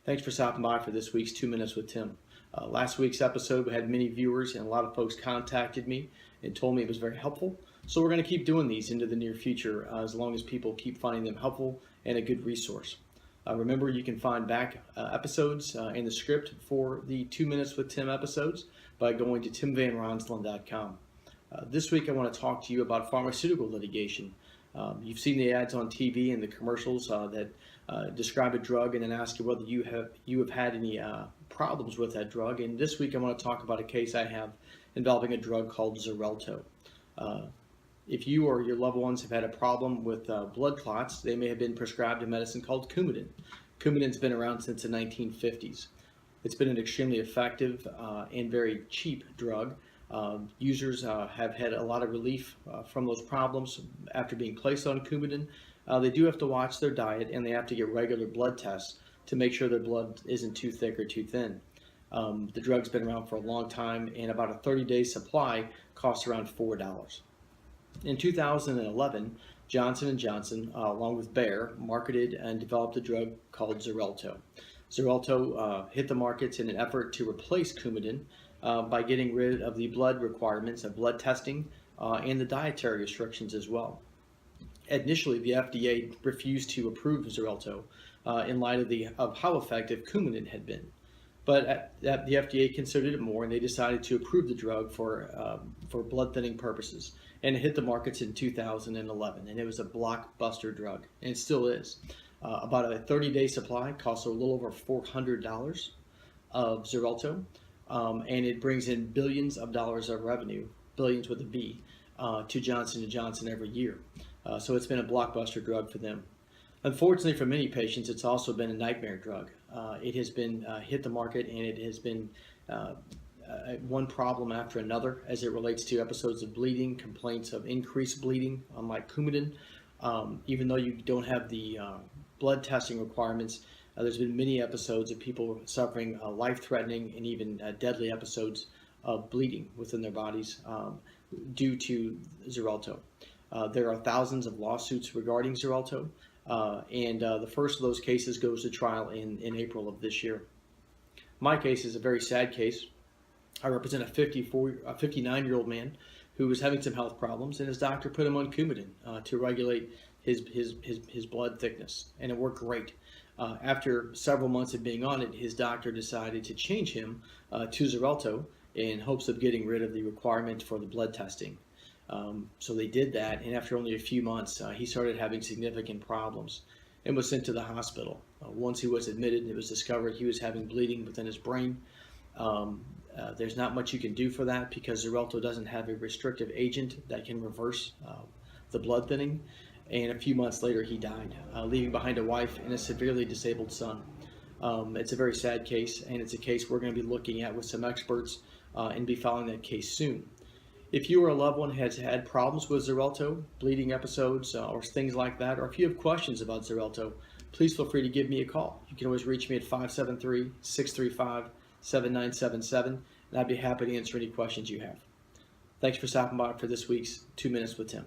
Thanks for stopping by for this week's 2 Minutes with Tim. Last week's episode we had many viewers and a lot of folks contacted me and told me it was very helpful. So we're going to keep doing these into the near future as long as people keep finding them helpful and a good resource. Remember, you can find back episodes and the script for the 2 Minutes with Tim episodes by going to timvanronsland.com. This week I want to talk to you about pharmaceutical litigation. You've seen the ads on TV and the commercials that describe a drug and then ask you whether you have had any problems with that drug. And this week I want to talk about a case I have involving a drug called Xarelto. If you or your loved ones have had a problem with blood clots, they may have been prescribed a medicine called Coumadin. Coumadin's been around since the 1950s. It's been an extremely effective and very cheap drug. Users have had a lot of relief from those problems after being placed on Coumadin. They do have to watch their diet, and they have to get regular blood tests to make sure their blood isn't too thick or too thin. The drug's been around for a long time, and about a 30-day supply costs around $4. In 2011, Johnson & Johnson, along with Bayer, marketed and developed a drug called Xarelto. Xarelto hit the markets in an effort to replace Coumadin by getting rid of the blood requirements of blood testing and the dietary restrictions as well. Initially, the FDA refused to approve Xarelto in light of how effective Coumadin had been. But the FDA considered it more, and they decided to approve the drug for blood thinning purposes. And it hit the markets in 2011, and it was a blockbuster drug, and it still is. About a 30-day supply costs a little over $400 of Xarelto, and it brings in billions of dollars of revenue, billions with a B, to Johnson & Johnson every year. So it's been a blockbuster drug for them. Unfortunately for many patients, it's also been a nightmare drug. It has been hit the market, and it has been one problem after another as it relates to episodes of bleeding, complaints of increased bleeding, unlike Coumadin. Even though you don't have the blood testing requirements, there's been many episodes of people suffering life-threatening and even deadly episodes of bleeding within their bodies due to Xarelto. There are thousands of lawsuits regarding Xarelto, and the first of those cases goes to trial in April of this year. My case is a very sad case. I represent a 59-year-old man who was having some health problems, and his doctor put him on Coumadin to regulate his blood thickness, and it worked great. After several months of being on it, his doctor decided to change him to Xarelto in hopes of getting rid of the requirement for the blood testing. So they did that, and after only a few months, he started having significant problems and was sent to the hospital. Once he was admitted, it was discovered he was having bleeding within his brain. There's not much you can do for that because Xarelto doesn't have a restrictive agent that can reverse the blood thinning. And a few months later, he died, leaving behind a wife and a severely disabled son. It's a very sad case, and it's a case we're going to be looking at with some experts and be following that case soon. If you or a loved one has had problems with Xarelto, bleeding episodes, or things like that, or if you have questions about Xarelto, please feel free to give me a call. You can always reach me at 573-635-7977, and I'd be happy to answer any questions you have. Thanks for stopping by for this week's 2 Minutes with Tim.